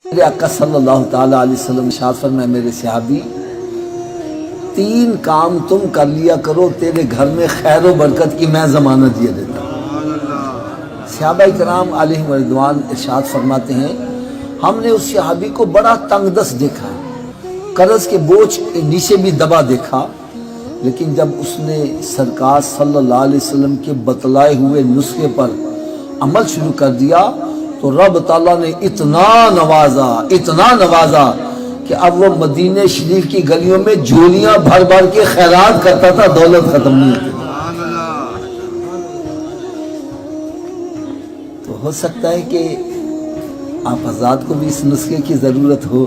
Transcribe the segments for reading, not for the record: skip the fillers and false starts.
میرے آقا صلی اللہ تعالیٰ علیہ وسلم ارشاد فرمائے میرے صحابی، 3 کام تم کر لیا کرو تیرے گھر میں خیر و برکت کی میں ضمانت یہ دیتا ہوں۔ صحابہ کرام علیہم رضوان ارشاد فرماتے ہیں ہم نے اس صحابی کو بڑا تنگ دست دیکھا، قرض کے بوجھ نیچے بھی دبا دیکھا، لیکن جب اس نے سرکار صلی اللہ علیہ وسلم کے بتلائے ہوئے نسخے پر عمل شروع کر دیا تو رب تعالیٰ نے اتنا نوازا کہ اب وہ مدینہ شریف کی گلیوں میں جھولیاں بھر بھر کے خیرات کرتا تھا، دولت ختم نہیں ہوتی۔ تو ہو سکتا ہے کہ آپ حضرات کو بھی اس نسخے کی ضرورت ہو،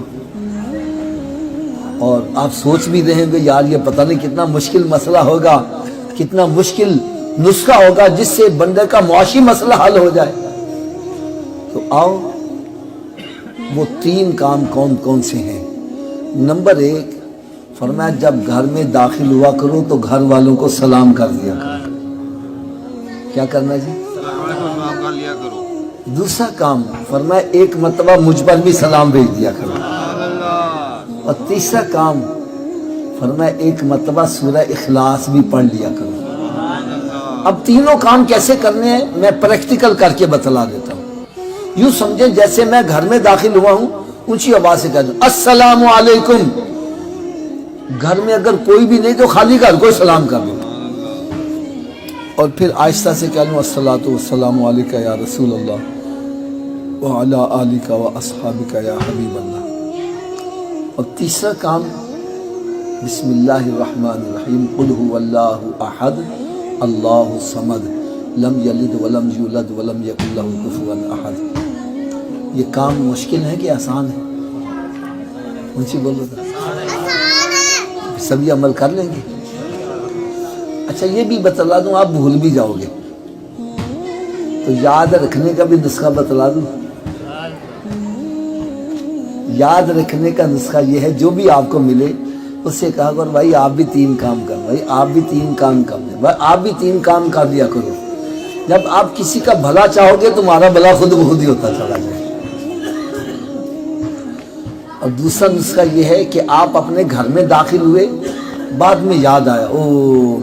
اور آپ سوچ بھی رہے گے یار یہ پتہ نہیں کتنا مشکل مسئلہ ہوگا، کتنا مشکل نسخہ ہوگا جس سے بندے کا معاشی مسئلہ حل ہو جائے۔ تو آؤ وہ 3 کام کون کون سے ہیں۔ نمبر 1 فرمایا جب گھر میں داخل ہوا کرو تو گھر والوں کو سلام کر دیا کرو۔ کیا کرنا جی؟ سلام کر لیا کرو۔ دوسرا کام فرمایا 1 مرتبہ مجھ پر بھی سلام بھیج دیا کرو۔ اور تیسرا کام فرمایا 1 مرتبہ سورہ اخلاص بھی پڑھ لیا کرو۔ اب تینوں کام کیسے کرنے ہیں میں پریکٹیکل کر کے بتلا دیتا ہوں۔ یوں سمجھیں جیسے میں گھر میں داخل ہوا ہوں، اونچی آواز سے کہہ دوں السلام علیکم۔ گھر میں اگر کوئی بھی نہیں تو خالی گھر کو سلام کر دوں، اور پھر آہستہ سے کہہ لوں الصلاۃ والسلام علیک یا رسول اللہ وعلی آلک واصحابک یا حبیب اللہ۔ اور تیسرا کام بسم اللہ الرحمن الرحیم قل هو اللہ احد اللہ الصمد لم یلد ولم یولد ولم یکن لہ کفوا احد۔ یہ کام مشکل ہے کہ آسان ہے؟ اونچی بولو تو سبھی عمل کر لیں گے؟ اچھا یہ بھی بتلا دوں، آپ بھول بھی جاؤ گے تو یاد رکھنے کا بھی نسخہ بتلا دوں۔ یاد رکھنے کا نسخہ یہ ہے جو بھی آپ کو ملے اس سے کہا کرو بھائی آپ بھی 3 کام کر، بھائی آپ بھی 3 کام کر دیں، بھائی آپ بھی 3 کام کر دیا کرو۔ جب آپ کسی کا بھلا چاہو گے تمہارا بھلا خود بخود ہی ہوتا چلا جائے۔ اور دوسرا نسخہ یہ ہے کہ آپ اپنے گھر میں داخل ہوئے، بعد میں یاد آیا او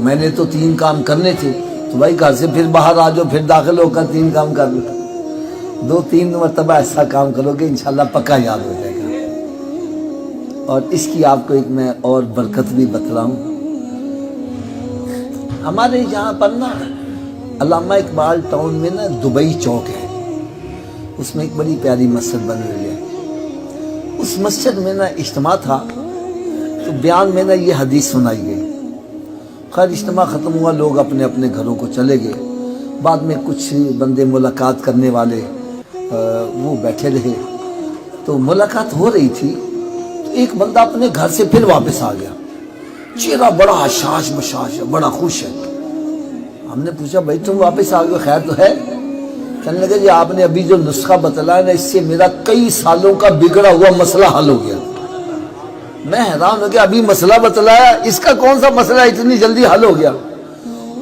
میں نے تو 3 کام کرنے تھے، تو بھائی گھر سے پھر باہر آ جاؤ، پھر داخل ہو کر 3 کام کر لو۔ 2-3 مرتبہ ایسا کام کرو کہ انشاءاللہ پکا یاد ہو جائے گا۔ اور اس کی آپ کو ایک میں اور برکت بھی بتلاؤں۔ ہمارے یہاں پر نا علامہ اقبال ٹاؤن میں نا دبئی چوک ہے، اس میں ایک بڑی پیاری مسجد بنی ہوئی ہے۔ اس مسجد میں نا اجتماع تھا تو بیان میں نا یہ حدیث سنائی گئی۔ خیر اجتماع ختم ہوا، لوگ اپنے اپنے گھروں کو چلے گئے۔ بعد میں کچھ بندے ملاقات کرنے والے وہ بیٹھے رہے، تو ملاقات ہو رہی تھی تو ایک بندہ اپنے گھر سے پھر واپس آ گیا، چہرہ بڑا حشاش بشاش ہے، بڑا خوش ہے۔ ہم نے پوچھا بھائی تم واپس آ گئے، خیر تو ہے؟ کہنے لگا جی آپ نے ابھی جو نسخہ بتلایا نا اس سے میرا کئی سالوں کا بگڑا ہوا مسئلہ حل ہو گیا۔ میں حیران ہو گیا، ابھی مسئلہ بتلایا، اس کا کون سا مسئلہ اتنی جلدی حل ہو گیا؟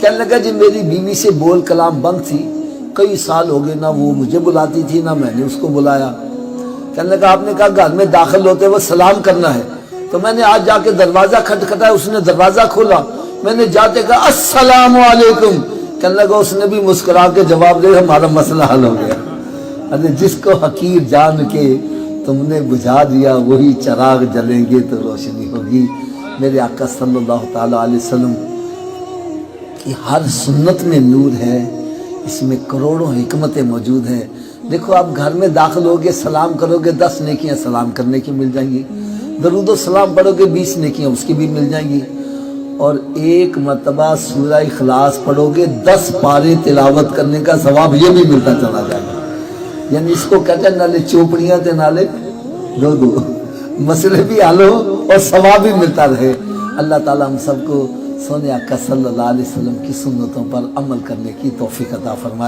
کہنے لگا جی میری بیوی سے بول کلام بند تھی، کئی سال ہو گئے، نہ وہ مجھے بلاتی تھی نہ میں نے اس کو بلایا۔ کہنے لگا آپ نے کہا گھر میں داخل ہوتے وہ سلام کرنا ہے، تو میں نے آج جا کے دروازہ کھٹکھٹایا، اس نے دروازہ کھولا، میں نے جاتے کہا السلام علیکم، کہنے لگا اس نے بھی مسکرا کے جواب دے ہمارا مسئلہ حل ہو گیا۔ ارے جس کو حقیر جان کے تم نے بجھا دیا وہی چراغ جلیں گے تو روشنی ہوگی۔ میرے آقا صلی اللہ تعالیٰ علیہ وسلم کی ہر سنت میں نور ہے، اس میں کروڑوں حکمتیں موجود ہیں۔ دیکھو آپ گھر میں داخل ہوگے سلام کرو گے 10 نیکیاں سلام کرنے کی مل جائیں گی، درود و سلام پڑھو گے 20 نیکیاں اس کی بھی مل جائیں گی، اور 1 مرتبہ سورہ اخلاص پڑھو گے 10 پارے تلاوت کرنے کا ثواب یہ بھی ملتا چلا جائے گا۔ یعنی اس کو کہتے ہیں نالے چوپڑیاں تے نالے دو مسئلے بھی حل ہو اور ثواب بھی ملتا رہے۔ اللہ تعالیٰ ہم سب کو سونے آقا صلی اللہ علیہ وسلم کی سنتوں پر عمل کرنے کی توفیق عطا فرمائے۔